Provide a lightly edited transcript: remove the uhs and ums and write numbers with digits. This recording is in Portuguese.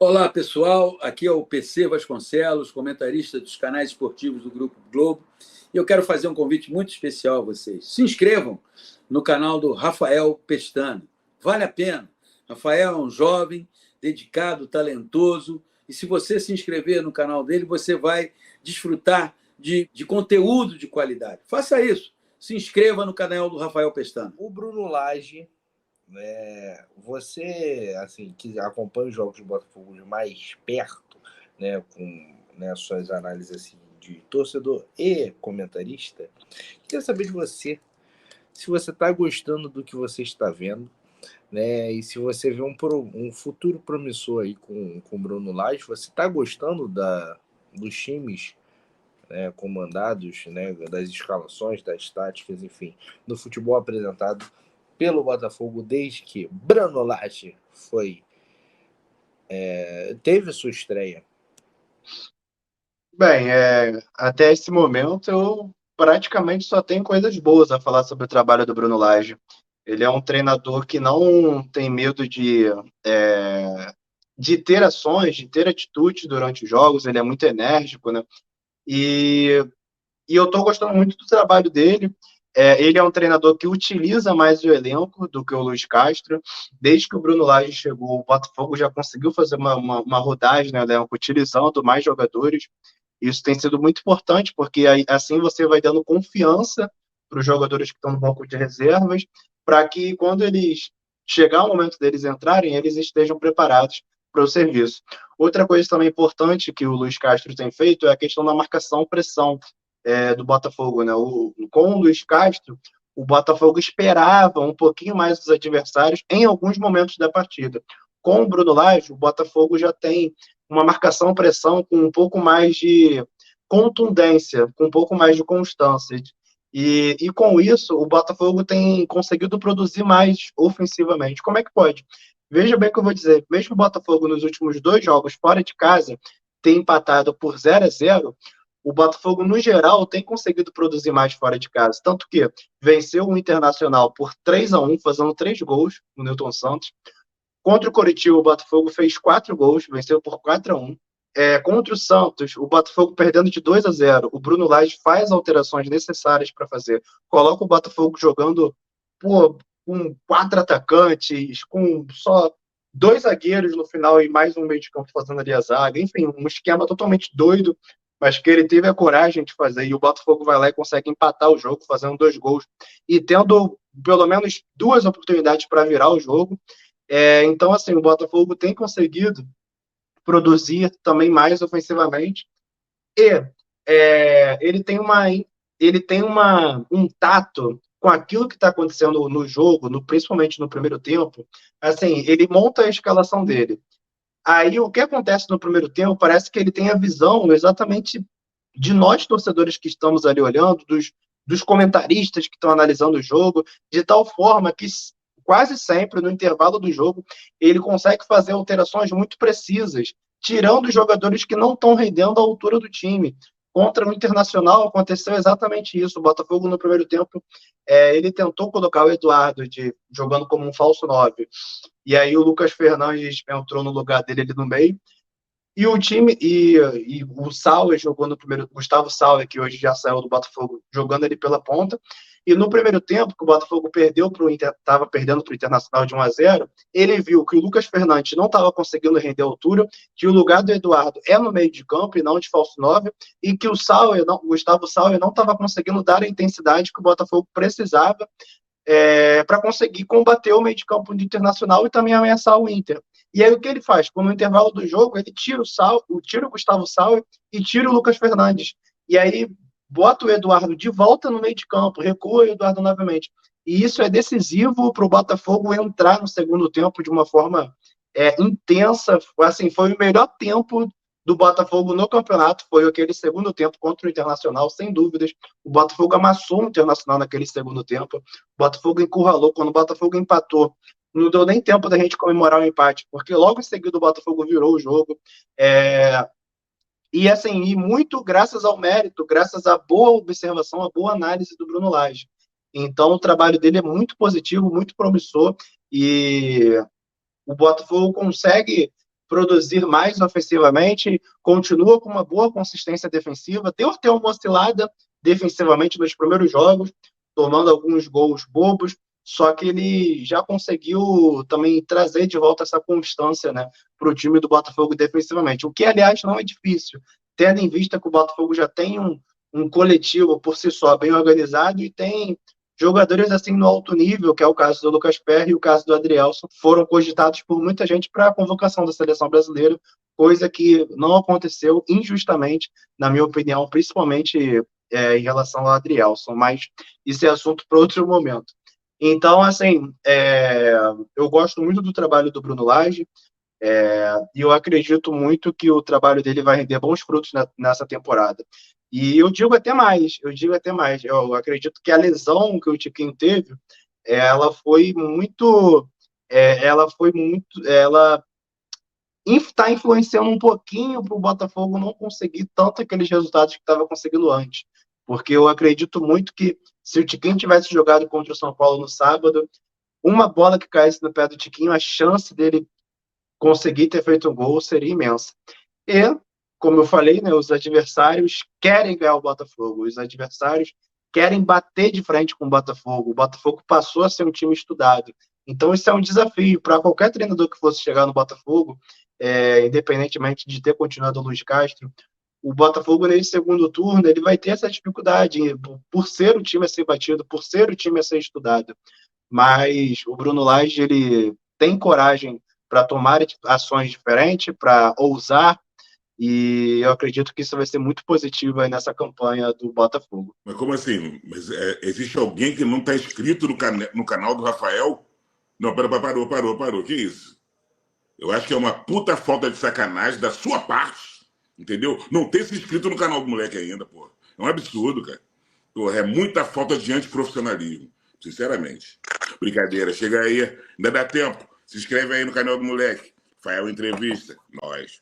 Olá, pessoal. Aqui é o PC Vasconcelos, comentarista dos canais esportivos do Grupo Globo. E eu quero fazer um convite muito especial a vocês. Se inscrevam no canal do Rafael Pestana. Vale a pena. Rafael é um jovem, dedicado, talentoso. E se você se inscrever no canal dele, você vai desfrutar de conteúdo de qualidade. Faça isso. Se inscreva no canal do Rafael Pestana. O Bruno Lage, você assim, que acompanha os jogos do Botafogo de mais perto, né, com, né, suas análises assim, de torcedor e comentarista, queria saber de você, se você está gostando do que você está vendo, né, e se você vê um futuro promissor aí com o Bruno Lage, você está gostando dos times, né, comandados, né, das escalações, das táticas, enfim, do futebol apresentado pelo Botafogo desde que Bruno Lage teve sua estreia? Bem, até esse momento eu praticamente só tenho coisas boas a falar sobre o trabalho do Bruno Lage. Ele é um treinador que não tem medo de ter ações, de ter atitudes durante os jogos, ele é muito enérgico, né? E, e eu estou gostando muito do trabalho dele. Ele é um treinador que utiliza mais o elenco do que o Luiz Castro. Desde que o Bruno Lage chegou, o Botafogo já conseguiu fazer uma rodagem no elenco, utilizando mais jogadores. Isso tem sido muito importante, porque assim você vai dando confiança para os jogadores que estão no banco de reservas, para que quando eles chegar o momento deles entrarem, eles estejam preparados para o serviço. Outra coisa também importante que o Luiz Castro tem feito é a questão da marcação-pressão do Botafogo, né? Com o Luiz Castro, o Botafogo esperava um pouquinho mais dos adversários em alguns momentos da partida. Com o Bruno Lage, o Botafogo já tem uma marcação-pressão com um pouco mais de contundência, com um pouco mais de constância. E com isso, o Botafogo tem conseguido produzir mais ofensivamente. Como é que pode? Veja bem o que eu vou dizer. Mesmo o Botafogo nos últimos 2 jogos fora de casa tem empatado por 0-0, o Botafogo, no geral, tem conseguido produzir mais fora de casa. Tanto que venceu o Internacional por 3-1, fazendo 3 gols no Newton Santos. Contra o Coritiba, o Botafogo fez 4 gols, venceu por 4-1. Contra o Santos, o Botafogo perdendo de 2-0. O Bruno Lage faz alterações necessárias para fazer. Coloca o Botafogo jogando com 4 atacantes, com só 2 zagueiros no final e mais um meio de campo fazendo ali a zaga. Enfim, um esquema totalmente doido, mas que ele teve a coragem de fazer. E o Botafogo vai lá e consegue empatar o jogo, fazendo 2 gols e tendo pelo menos 2 oportunidades para virar o jogo. Então, assim, o Botafogo tem conseguido produzir também mais ofensivamente e ele tem um tato com aquilo que está acontecendo no jogo, principalmente no primeiro tempo. Assim, ele monta a escalação dele. Aí, o que acontece no primeiro tempo, parece que ele tem a visão exatamente de nós, torcedores que estamos ali olhando, dos comentaristas que estão analisando o jogo, de tal forma que quase sempre, no intervalo do jogo, ele consegue fazer alterações muito precisas, tirando os jogadores que não estão rendendo à altura do time. Contra o Internacional aconteceu exatamente isso. O Botafogo, no primeiro tempo, ele tentou colocar o Eduardo jogando como um falso 9. E aí o Lucas Fernandes entrou no lugar dele ali no meio. E o time, e o Sauer jogou no primeiro, Gustavo Sauer, que hoje já saiu do Botafogo, jogando ele pela ponta. E no primeiro tempo, que o Botafogo estava perdendo para o Internacional de 1-0, ele viu que o Lucas Fernandes não estava conseguindo render a altura, que o lugar do Eduardo é no meio de campo e não de falso 9, e que o Gustavo Sauer não estava conseguindo dar a intensidade que o Botafogo precisava para conseguir combater o meio de campo do Internacional e também ameaçar o Inter. E aí o que ele faz? No intervalo do jogo, ele tira o Gustavo Sauer e tira o Lucas Fernandes. E aí bota o Eduardo de volta no meio de campo, recua o Eduardo novamente. E isso é decisivo para o Botafogo entrar no segundo tempo de uma forma intensa. Assim, foi o melhor tempo do Botafogo no campeonato, foi aquele segundo tempo contra o Internacional, sem dúvidas. O Botafogo amassou o Internacional naquele segundo tempo. O Botafogo encurralou. Quando o Botafogo empatou, não deu nem tempo da gente comemorar o empate, porque logo em seguida o Botafogo virou o jogo. E assim, e muito graças ao mérito, graças à boa observação, à boa análise do Bruno Lage. Então o trabalho dele é muito positivo, muito promissor, e o Botafogo consegue produzir mais ofensivamente, continua com uma boa consistência defensiva, deu até uma oscilada defensivamente nos primeiros jogos, tomando alguns gols bobos, só que ele já conseguiu também trazer de volta essa constância, né, para o time do Botafogo defensivamente, o que, aliás, não é difícil, tendo em vista que o Botafogo já tem um coletivo por si só bem organizado e tem jogadores assim no alto nível, que é o caso do Lucas Perry e o caso do Adrielson, foram cogitados por muita gente para a convocação da seleção brasileira, coisa que não aconteceu injustamente, na minha opinião, principalmente em relação ao Adrielson, mas isso é assunto para outro momento. Então, assim, eu gosto muito do trabalho do Bruno Lage, e eu acredito muito que o trabalho dele vai render bons frutos nessa temporada. E eu digo até mais, eu acredito que a lesão que o Tiquinho teve, ela está influenciando um pouquinho para o Botafogo não conseguir tanto aqueles resultados que estava conseguindo antes. Porque eu acredito muito que se o Tiquinho tivesse jogado contra o São Paulo no sábado, uma bola que caísse no pé do Tiquinho, a chance dele conseguir ter feito um gol seria imensa. E, como eu falei, né, os adversários querem ganhar o Botafogo, os adversários querem bater de frente com o Botafogo passou a ser um time estudado. Então, isso é um desafio para qualquer treinador que fosse chegar no Botafogo, independentemente de ter continuado o Luiz Castro, o Botafogo, nesse segundo turno, ele vai ter essa dificuldade, por ser o time a ser batido, por ser o time a ser estudado. Mas o Bruno Lage, ele tem coragem para tomar ações diferentes, para ousar, e eu acredito que isso vai ser muito positivo aí nessa campanha do Botafogo. Mas como assim? Mas, existe alguém que não está inscrito no canal do Rafael? Não, parou. Que isso? Eu acho que é uma puta falta de sacanagem da sua parte, entendeu? Não ter se inscrito no canal do moleque ainda, pô. É um absurdo, cara. Pô, é muita falta de antiprofissionalismo, sinceramente. Brincadeira, chega aí, ainda dá tempo. Se inscreve aí no canal do moleque. Rafael Entrevista, nós.